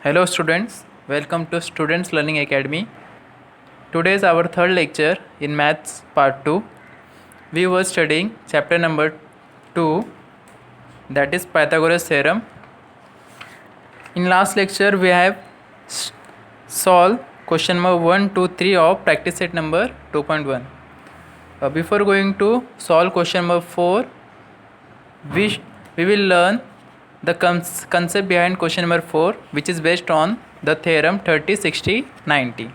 Hello students, welcome to Students Learning Academy. Today is our third lecture in Maths Part 2. We were studying chapter number 2, that is Pythagoras theorem. In last lecture we have solved question number 1, 2, 3 of practice set number 2.1. Before going to solve question number 4, we will learn the concept behind question number 4, which is based on the theorem 30, 60, 90.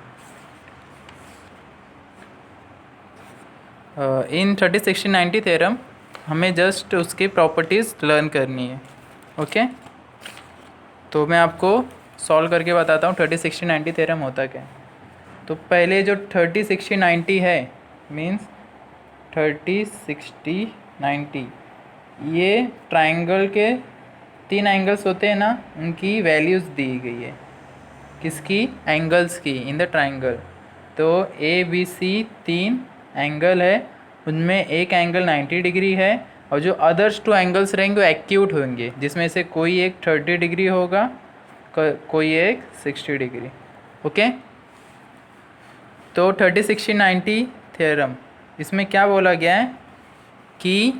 In 30, 60, 90 theorem हमें just उसकी properties learn करनी है. Okay, तो मैं आपको solve करके बताता हूँ 30, 60, 90 थ्योरम होता क्या है. तो पहले जो 30, 60, 90 है मीन्स 30, 60, 90 ये ट्राइंगल के 3 एंगल्स होते हैं ना, उनकी वैल्यूज़ दी गई है. किसकी? एंगल्स की इन द ट्राइंगल. तो ए बी सी 3 एंगल है, उनमें एक एंगल 90 डिग्री है और जो अदर्स 2 एंगल्स रहेंगे वो एक्यूट होंगे, जिसमें से कोई एक 30 डिग्री होगा, कोई एक 60 डिग्री. ओके, तो 30, 60, 90 थ्योरम इसमें क्या बोला गया है कि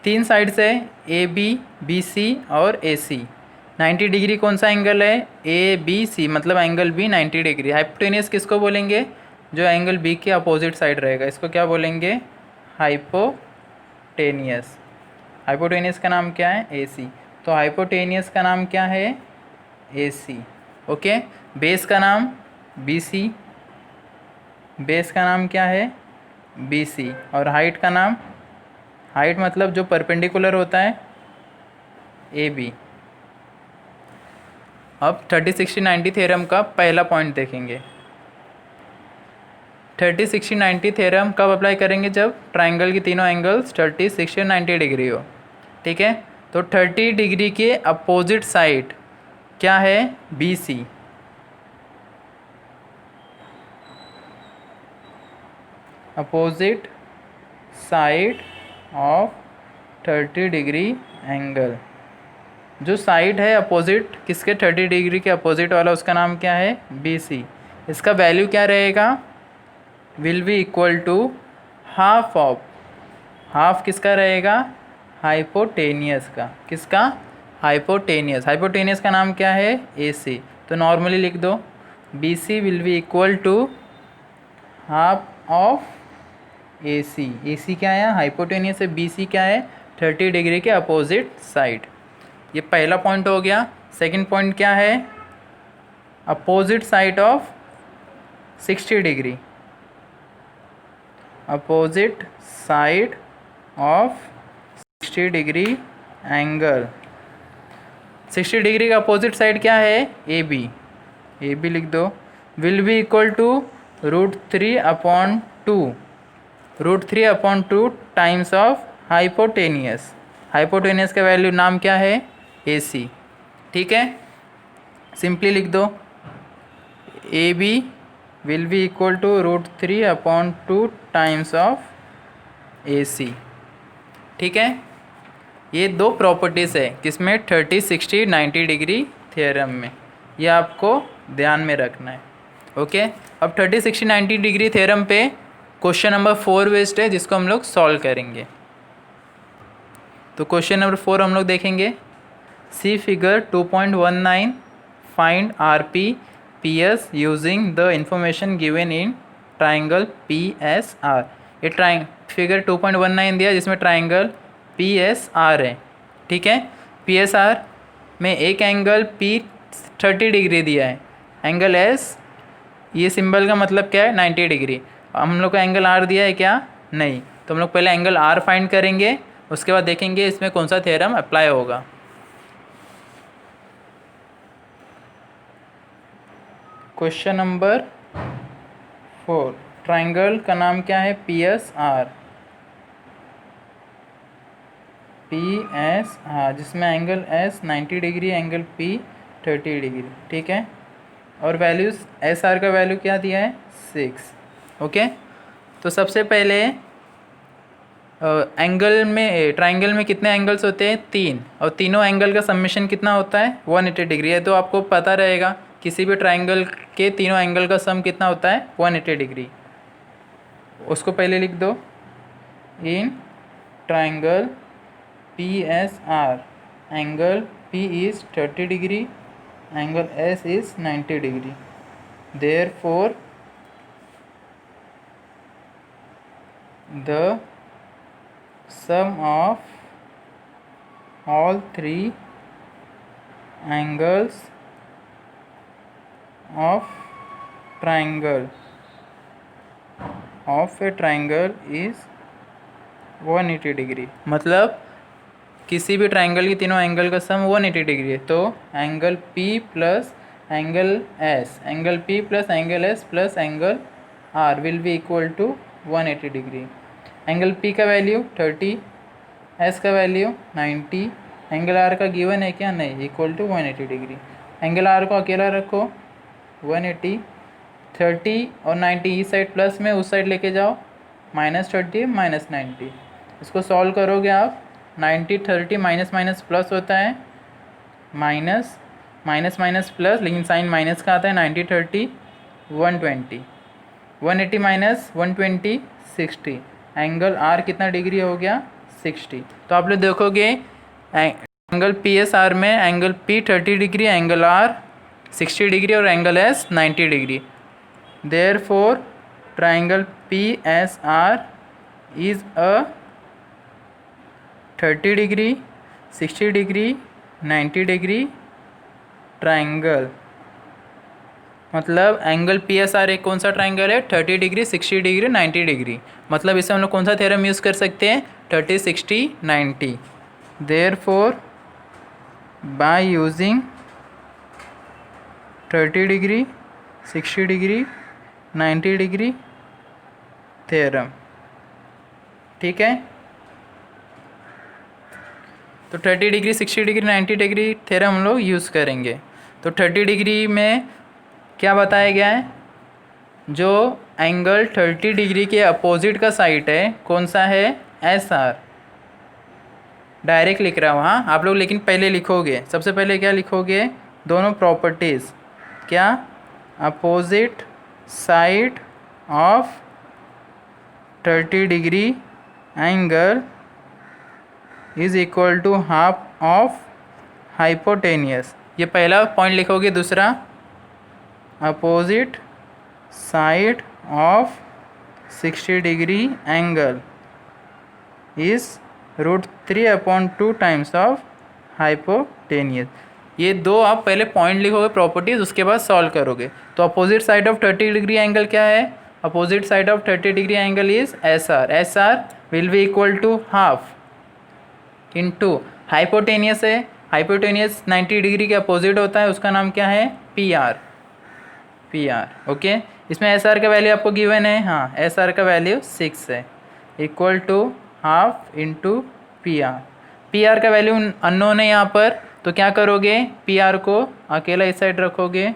3 साइड्स है ए बी सी और ए सी. 90 डिग्री कौन सा एंगल है? ए बी सी, मतलब एंगल बी 90 डिग्री. हाइपोटेनियस किसको बोलेंगे? जो एंगल बी के अपोजिट साइड रहेगा, इसको क्या बोलेंगे? हाइपोटेनियस. हाइपोटेनियस का नाम क्या है? ए सी. तो हाइपोटेनियस का नाम क्या है? ए सी. ओके, बेस का नाम बी सी, बेस का नाम क्या है? B C. और हाइट का नाम, हाइट मतलब जो परपेंडिकुलर होता है, ए बी. अब 30, 60, 90 थ्योरम का पहला पॉइंट देखेंगे. 30, 60, 90 थ्योरम कब अप्लाई करेंगे? जब ट्राइंगल की तीनों एंगल्स 30, 60 और 90 डिग्री हो. ठीक है, तो 30 डिग्री के अपोजिट साइड क्या है? B C. Opposite side of 30 degree angle. जो साइड है अपोजिट किसके? 30 डिग्री के अपोजिट वाला, उसका नाम क्या है? B C. इसका वैल्यू क्या रहेगा? Will be equal to half of, half किसका रहेगा? हाइपोटेनियस का. किसका? हाइपोटेनियस. हाइपोटेनियस का नाम क्या है? ए सी. तो नॉर्मली लिख दो B C will be equal to half of A C. A C क्या है? हाइपोटेनियस है. बी सी क्या है? 30 डिग्री के अपोजिट साइड. ये पहला पॉइंट हो गया. सेकंड पॉइंट क्या है? Opposite side of 60 degree. Opposite side of 60 degree angle. 60 degree का अपोजिट साइड क्या है? A B. ए बी लिख दो. Will be equal to √3/2. √3/2 times of hypotenuse. Hypotenuse का वैल्यू नाम क्या है? ए सी. ठीक है, सिंपली लिख दो A B will be equal to √3/2 times of A C. ठीक है, ये 2 प्रॉपर्टीज़ है किसमें? 30, 60, 90 डिग्री थ्योरम में. ये आपको ध्यान में रखना है. ओके, अब 30, 60, 90 डिग्री थ्योरम पे क्वेश्चन नंबर 4 वेस्ट है, जिसको हम लोग सॉल्व करेंगे. तो क्वेश्चन नंबर 4 हम लोग देखेंगे. See figure 2.19, find R P P S using the information given in triangle P S R. ये फिगर 2.19 दिया जिसमें ट्राइंगल पी एस आर है. ठीक है, पी एस आर में एक एंगल पी 30 डिग्री दिया है, एंगल एस, ये सिंबल का मतलब क्या है? 90 डिग्री. हम लोग को एंगल आर दिया है क्या? नहीं. तो हम लोग पहले एंगल आर फाइंड करेंगे, उसके बाद देखेंगे इसमें कौन सा थ्योरम अप्लाई होगा. क्वेश्चन नंबर 4, ट्राइंगल का नाम क्या है? P S R. P S R जिसमें angle S 90 degree, angle P 30 degree. ठीक है, और वैल्यूज़ एस आर का वैल्यू क्या दिया है? 6. ओके, तो सबसे पहले एंगल में ट्राइंगल में कितने एंगल्स होते हैं? 3, और तीनों एंगल का समेशन कितना होता है? 180 डिग्री है। तो आपको पता रहेगा किसी भी ट्राइंगल के तीनों एंगल का सम कितना होता है? 180 डिग्री। उसको पहले लिख दो। In triangle PSR angle P is 30 degree, angle S is 90 degree. Therefore the sum of all three angles of a triangle is 180 degree. मतलब किसी भी ट्राइंगल की तीनों एंगल का सम 180 डिग्री है। तो angle P plus angle S, angle P plus angle S plus angle R will be equal to 180 degree. Angle P का value 30, S का वैल्यू 90, एंगल R का गिवन है क्या? नहीं, equal to 180 degree. Angle R को अकेला रखो 180, 30 और 90 इस साइड प्लस में उस साइड लेके जाओ, -30 -90। इसको सॉल्व करोगे आप, 90 30 माइनस माइनस प्लस होता है, माइनस माइनस माइनस प्लस, लेकिन साइन माइनस का आता है। 90 30 120, 180 माइनस 120 60। एंगल R कितना डिग्री हो गया? 60। तो आप लोग देखोगे एंगल PSR में angle P 30 degree, angle R 60 degree और angle S 90 degree. Therefore triangle PSR is a 30 degree, 60 degree, 90 degree triangle. मतलब एंगल PSR एक कौन सा ट्राइंगल है? 30 डिग्री, 60 डिग्री, 90 डिग्री। मतलब इससे हम लोग कौन सा थ्योरम यूज़ कर सकते हैं? 30 60 90। Therefore by using 30 degree, 60 degree, 90 degree theorem, ठीक है। तो 30 डिग्री, 60 डिग्री, 90 डिग्री थ्योरम हम लोग यूज़ करेंगे। तो 30 डिग्री में क्या बताया गया है? जो एंगल 30 डिग्री के अपोजिट का साइड है, कौन सा है? SR। डायरेक्ट लिख रहा हूँ हाँ आप लोग, लेकिन पहले लिखोगे, सबसे पहले क्या लिखोगे? दोनों प्रॉपर्टीज़। क्या? Opposite side of 30 degree angle is equal to half of hypotenuse. ये पहला पॉइंट लिखोगे। दूसरा, opposite side of 60 degree angle is √3/2 times of hypotenuse. ये दो आप पहले पॉइंट लिखोगे प्रॉपर्टीज, उसके बाद सॉल्व करोगे। तो opposite side of 30 degree angle क्या है? Opposite side of 30 degree angle is SR। SR will be equal to half into hypotenuse है। हाइपोटेनियस 90 डिग्री के अपोजिट होता है, उसका नाम क्या है? PR। ओके। इसमें SR का वैल्यू आपको गिवन है, हाँ SR का वैल्यू 6 है, equal to half into PR का वैल्यू अननोन है यहाँ पर, तो क्या करोगे? PR को अकेला इस साइड रखोगे,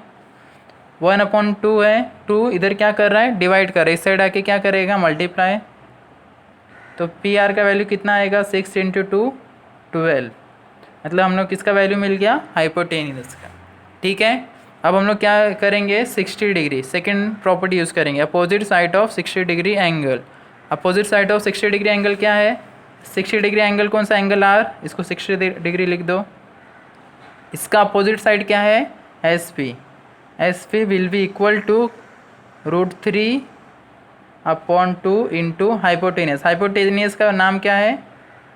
1/2 है, 2 इधर क्या कर रहा है? डिवाइड कर रहा है, इस साइड आके क्या करेगा? मल्टीप्लाई। तो PR का वैल्यू कितना आएगा? 6 × 2 12। मतलब हम लोग किसका वैल्यू मिल गया? हाइपोटेनियस का, ठीक है। अब हम लोग क्या करेंगे? 60 डिग्री सेकेंड प्रॉपर्टी यूज़ करेंगे, opposite side of 60 degree angle. Opposite side of 60 degree angle क्या है? 60 डिग्री एंगल कौन सा? Angle R। इसको 60 डिग्री लिख दो। इसका अपोजिट साइड क्या है? SP will be equal to √3/2 into hypotenuse. Hypotenuse का नाम क्या है?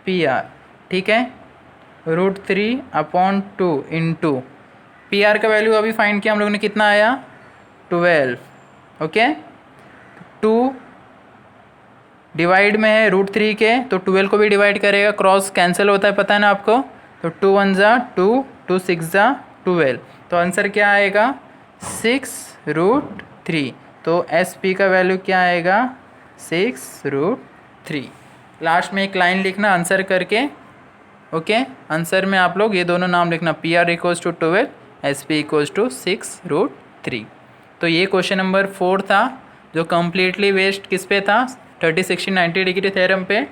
PR, ठीक है। √3/2 इंटू PR का वैल्यू अभी फाइंड किया हम लोगों ने, कितना आया? 12। ओके, 2 डिवाइड में है √3 के, तो 12 को भी डिवाइड करेगा, क्रॉस कैंसिल होता है, पता है ना आपको। तो 2 1 ज़ा 2, 2 6 ज़ा 12। तो आंसर क्या आएगा? 6√3। तो SP का वैल्यू क्या आएगा? 6√3। लास्ट में एक लाइन लिखना आंसर करके, ओके। आंसर में आप लोग ये दोनों नाम लिखना, PR equals to 12, SP equals to 6√3। तो ये क्वेश्चन नंबर 4 था, जो कम्प्लीटली वेस्ट किस पे था? 30 60 90 डिग्री थ्योरम पे।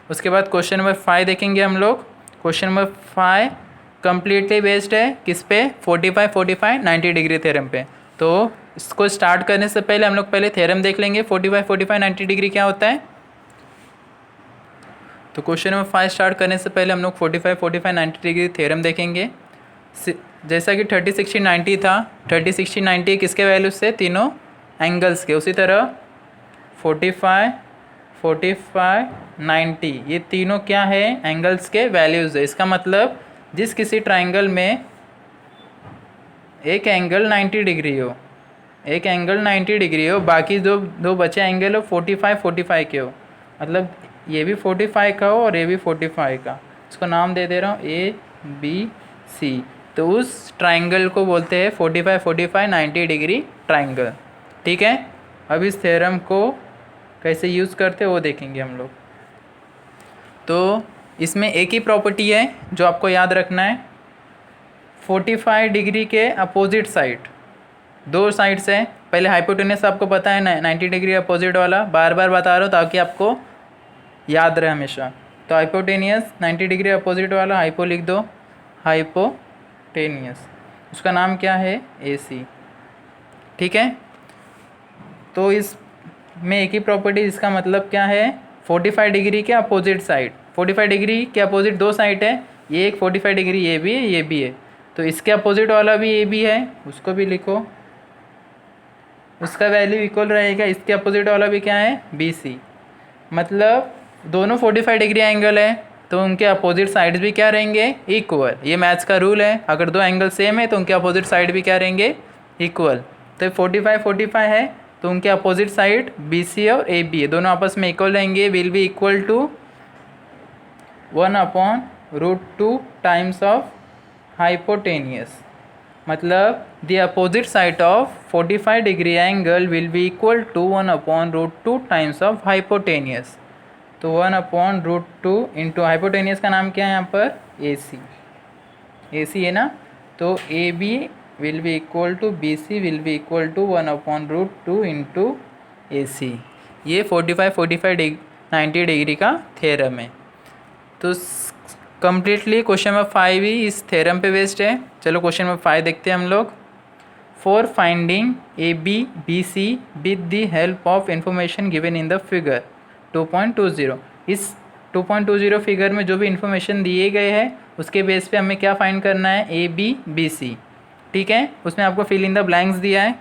उसके बाद क्वेश्चन नंबर 5 देखेंगे हम लोग। क्वेश्चन नंबर 5 कम्प्लीटली बेस्ड है किस पे, 45 45 90 डिग्री थ्योरम पे। तो इसको स्टार्ट करने से पहले हम लोग पहले थ्योरम देख लेंगे 45 45 90 डिग्री क्या होता है। तो क्वेश्चन नंबर 5 स्टार्ट करने से पहले हम लोग 45 45 90 डिग्री थ्योरम देखेंगे। जैसा कि 30 60 90 था, 30 60 90 किसके वैल्यूज से, तीनों एंगल्स के। उसी तरह 45 45 90 ये तीनों क्या है, एंगल्स के वैल्यूज़ है। इसका मतलब जिस किसी ट्राइंगल में एक एंगल 90 डिग्री हो, एक एंगल 90 डिग्री हो, बाकी जो दो बचे एंगल हो 45 45 के हो, मतलब ये भी 45 का हो और ये भी 45 का। इसको नाम दे दे रहा हूँ ABC। तो उस ट्राइंगल को बोलते हैं 45 45 90 डिग्री ट्राइंगल। ठीक है, अब इस थ्योरम को कैसे यूज़ करते हैं वो देखेंगे हम लोग। तो इसमें एक ही प्रॉपर्टी है जो आपको याद रखना है, 45 डिग्री के अपोजिट साइड, दो साइड्स है। पहले हाइपोटेनस आपको पता है ना, 90 डिग्री अपोजिट वाला, बार बार बता रहा हूँ ताकि आपको याद रहे हमेशा। तो हाइपोटेनियस 90 डिग्री अपोजिट वाला हाइपो लिख दो, हाइपोटेनियस, उसका नाम क्या है, AC। ठीक है, तो इस में एक ही प्रॉपर्टी, इसका मतलब क्या है, 45 डिग्री के अपोजिट साइड, 45 डिग्री के अपोजिट दो साइड है, ये एक 45 डिग्री ये भी है, ये भी है, तो इसके अपोजिट वाला भी ये भी है, उसको भी लिखो, उसका वैल्यू इक्वल रहेगा। इसके अपोजिट वाला भी क्या है, BC। मतलब दोनों 45 डिग्री एंगल है तो उनके अपोजिट साइड्स भी क्या रहेंगे, इक्वल। ये मैथ्स का रूल है, अगर दो एंगल सेम है तो उनके अपोजिट साइड भी क्या रहेंगे, इक्वल। तो 45 45 है तो उनके अपोजिट साइड BC और AB है, दोनों आपस में इक्वल रहेंगे, will be equal to 1/√2 times of hypotenuse. मतलब the opposite side of 45 degree angle will be equal to 1/√2 times of hypotenuse. तो 1/√2 इंटू हाइपोटेनियस का नाम क्या है यहाँ पर, AC है ना। तो AB will be equal to BC will be equal to 1/√2 into AC। ये 45 45 90 डिग्री का थ्योरम है। तो कम्प्लीटली क्वेश्चन नंबर 5 ही इस थ्योरम पे बेस्ड है। चलो क्वेश्चन नंबर 5 देखते हैं हम लोग। For finding AB BC with the help of information given in the figure 2.20, इस 2.20 फिगर में जो भी इंफॉर्मेशन दिए गए हैं उसके बेस पे हमें क्या फाइंड करना है, AB BC। ठीक है, उसमें आपको फिल इन द ब्लैंक्स दिया है।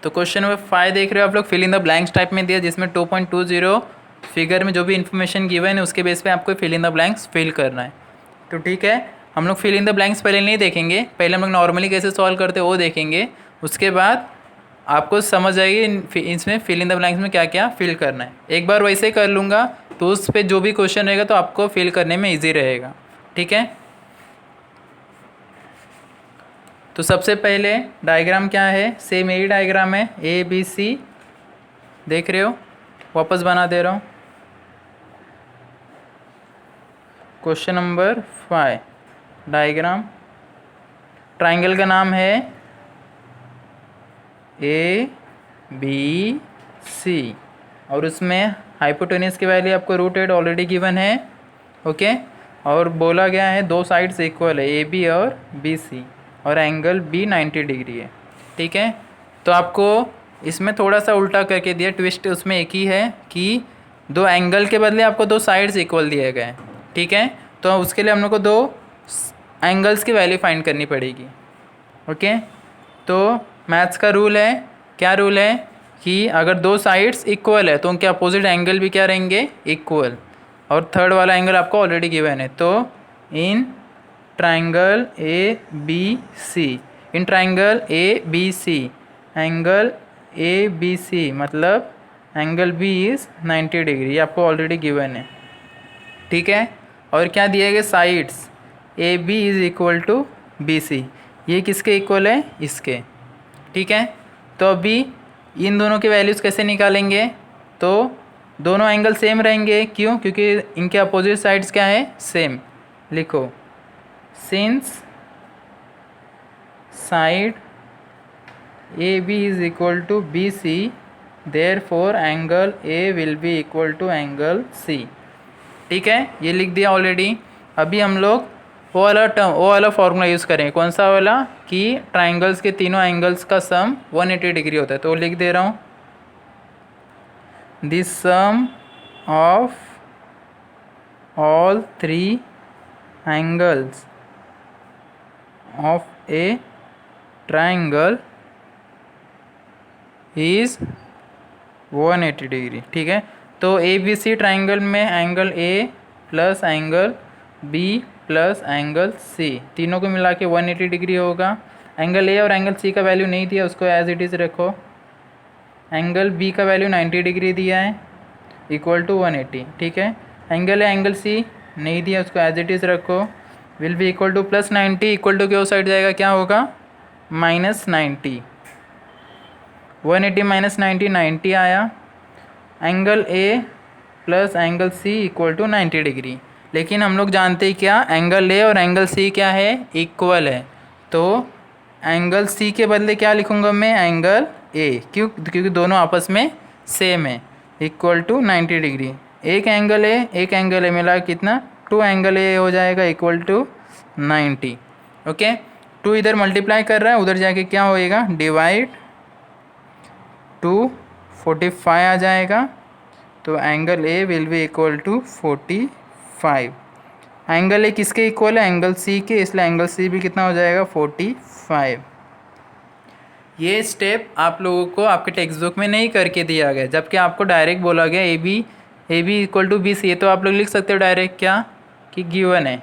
तो क्वेश्चन नंबर 5 देख रहे हो आप लोग, fill in the blanks type में दिया, जिसमें 2.20 फिगर में जो भी इन्फॉर्मेशन गिवन है उसके बेस पे आपको fill in the blanks fill करना है। तो ठीक है, हम लोग फिल इन द ब्लैंक्स पहले नहीं देखेंगे, पहले हम लोग नॉर्मली कैसे सॉल्व करते हैं वो देखेंगे, उसके बाद आपको समझ आएगी इसमें फिल इन द ब्लैंक्स में क्या क्या फिल करना है। एक बार वैसे ही कर लूँगा तो उस पर जो भी क्वेश्चन रहेगा तो आपको फिल करने में ईजी रहेगा। ठीक है, तो सबसे पहले डायग्राम क्या है, सेम यही डायग्राम है, ABC देख रहे हो, वापस बना दे रहा हूँ। क्वेश्चन नंबर 5 डायग्राम, ट्राइंगल का नाम है ABC और उसमें हाइपोटेनियस की वैल्यू आपको √8 ऑलरेडी गिवन है। ओके, और बोला गया है दो साइड्स इक्वल है AB और BC और एंगल B 90 डिग्री है। ठीक है, तो आपको इसमें थोड़ा सा उल्टा करके दिया, ट्विस्ट उसमें एक ही है कि दो एंगल के बदले आपको दो साइड्स इक्वल दिए गए। ठीक है, तो उसके लिए हम लोग को दो एंगल्स की वैल्यू फाइंड करनी पड़ेगी। ओके, तो मैथ्स का रूल है, क्या रूल है कि अगर दो साइड्स इक्वल है तो उनके अपोजिट एंगल भी क्या रहेंगे, इक्वल। और थर्ड वाला एंगल आपको ऑलरेडी गिवन है। तो in triangle ABC, in triangle ABC angle ABC मतलब एंगल B इज़ 90 डिग्री, आपको ऑलरेडी गिवन है। ठीक है, और क्या दिए गए, sides AB is equal to BC, ये किसके इक्वल है, इसके। ठीक है, तो अभी इन दोनों के वैल्यूज़ कैसे निकालेंगे, तो दोनों एंगल सेम रहेंगे, क्यों, क्योंकि इनके अपोजिट साइड्स क्या है, सेम। लिखो, since side AB is equal to BC therefore angle A will be equal to angle C. ठीक है, ये लिख दिया ऑलरेडी। अभी हम लोग वो वाला फॉर्मूला यूज़ करेंगे। कौन सा वाला? कि ट्राइंगल्स के तीनों एंगल्स का सम 180 डिग्री होता है। तो लिख दे रहा हूँ, this sum of all 3 angles of a triangle is 180 degree. ठीक है, तो ए बी सी ट्राइंगल में angle A plus angle B plus angle C तीनों को मिला के 180 डिग्री होगा। एंगल ए और एंगल सी का वैल्यू नहीं दिया, उसको एज इट इज़ रखो। एंगल बी का वैल्यू 90 डिग्री दिया है, इक्वल टू 180। ठीक है, एंगल ए एंगल सी नहीं दिया, उसको एज इट इज़ रखो। Will be equal to plus 90, equal to के उस साइड जाएगा, क्या होगा? माइनस 90। 180 माइनस 90, 90 आया। Angle A plus angle C equal to 90 degree. लेकिन हम लोग जानते हैं क्या, एंगल ए और एंगल सी क्या है? इक्वल है। तो एंगल सी के बदले क्या लिखूँगा मैं? Angle A. क्यों? क्योंकि दोनों आपस में सेम है। Equal to 90 degree. एक एंगल ए मिला कितना? 2 एंगल ए हो जाएगा, इक्वल टू 90। ओके, 2 इधर मल्टीप्लाई कर रहा है, उधर जाके क्या होएगा? डिवाइड 2 45 आ जाएगा। तो angle A will be equal to 45। Angle A किसके इक्वल है? एंगल सी के, इसलिए एंगल सी भी कितना हो जाएगा? 45। ये स्टेप आप लोगों को आपके टेक्स्ट बुक में नहीं करके दिया गया, जबकि आपको डायरेक्ट बोला गया A B equal to B C. ये तो आप लोग लिख सकते हो डायरेक्ट, क्या कि गिवन है।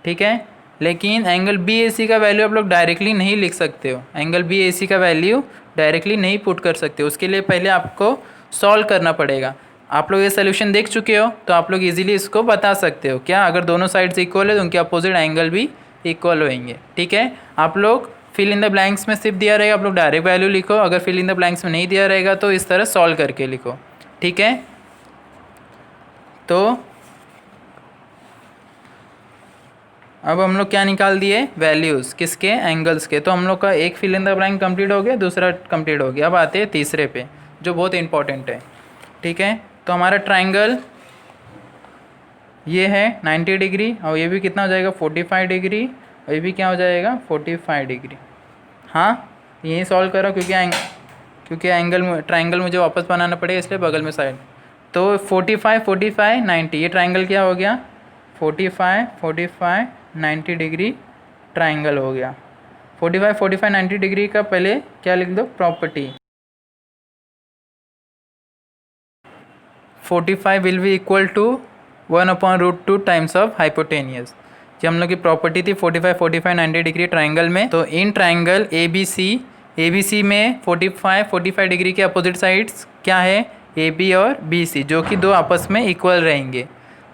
ठीक है, लेकिन एंगल बी ए सी का वैल्यू आप लोग डायरेक्टली नहीं लिख सकते हो। एंगल बी ए सी का वैल्यू डायरेक्टली नहीं पुट कर सकते हो, उसके लिए पहले आपको सॉल्व करना पड़ेगा। आप लोग ये सोल्यूशन देख चुके हो, तो आप लोग इजीली इसको बता सकते हो। क्या? अगर दोनों साइड्स इक्वल है तो उनके अपोजिट एंगल भी इक्वल होंगे। ठीक है, आप लोग फिल इन द ब्लैंक्स में सिर्फ दिया रहेगा, आप लोग डायरेक्ट वैल्यू लिखो। अगर फिल इन द ब्लैंक्स में नहीं दिया रहेगा तो इस तरह सॉल्व करके लिखो। ठीक है, तो अब हम लोग क्या निकाल दिए? वैल्यूज़ किसके? एंगल्स के। तो हम लोग का एक fill in the blank complete हो गया, दूसरा कंप्लीट हो गया। अब आते हैं तीसरे पे, जो बहुत इंपॉर्टेंट है। ठीक है, तो हमारा ट्राइंगल ये है 90 डिग्री, और ये भी कितना हो जाएगा? 45 डिग्री, और ये भी क्या हो जाएगा? 45 डिग्री। हाँ, यही सॉल्व करो, क्योंकि एंगल ट्राइंगल मुझे वापस बनाना पड़ेगा, इसलिए बगल में साइड। तो 45 45 90, ये ट्राइंगल क्या हो गया? 45 45 90 डिग्री ट्राइंगल हो गया। 45 45 90 डिग्री का पहले क्या लिख दो? Property. 45 will be equal to 1/√2 times of hypotenuse. जो हम लोग की प्रॉपर्टी थी 45 45 90 डिग्री ट्राइंगल में, तो इन ट्राइंगल ए बी सी में 45 45 डिग्री के अपोजिट साइड्स क्या है? ए बी और बी सी, जो कि दो आपस में इक्वल रहेंगे।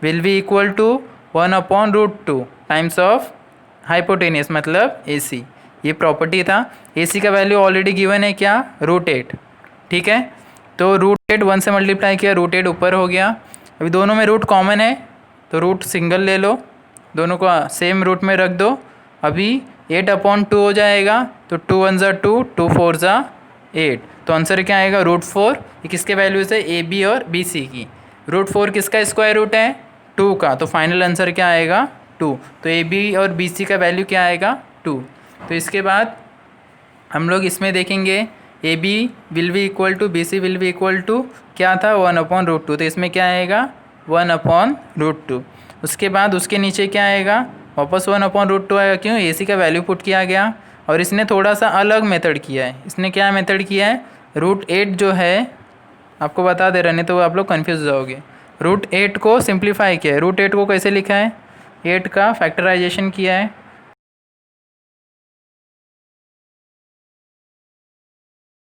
Will be equal to 1/√2 times of hypotenuse, मतलब ए सी। ये प्रॉपर्टी था। ए सी का वैल्यू ऑलरेडी गिवन है, क्या? √8। ठीक है, तो √8 1 से मल्टीप्लाई किया, √8 ऊपर हो गया। अभी दोनों में रूट कॉमन है, तो रूट सिंगल ले लो, दोनों को सेम रूट में रख दो। अभी 8/2 हो जाएगा, तो 2 1 ज़ा 2, 2 4 ज़ा 8। तो आंसर क्या आएगा? √4। ये किसके वैल्यूज़ है? ए बी और बी सी की। √4 किसका स्क्वायर रूट है? 2 का। तो फाइनल आंसर क्या आएगा? 2। तो ए बी और बी सी का वैल्यू क्या आएगा? 2। तो इसके बाद हम लोग इसमें देखेंगे, A B will be equal to B C will be equal to क्या था? 1/√2। तो इसमें क्या आएगा? 1/√2। उसके बाद उसके नीचे क्या आएगा? वापस 1/√2 आएगा। क्यों? ए सी का वैल्यू पुट किया गया। और इसने थोड़ा सा अलग मेथड किया है। इसने क्या मेथड किया है? √8 जो है, आपको बता दे रहे, नहीं तो आप लोग कन्फ्यूज हो जाओगे। √8 को सिंप्लीफाई किया है। √8 को कैसे लिखा है? 8 का फैक्टराइजेशन किया है।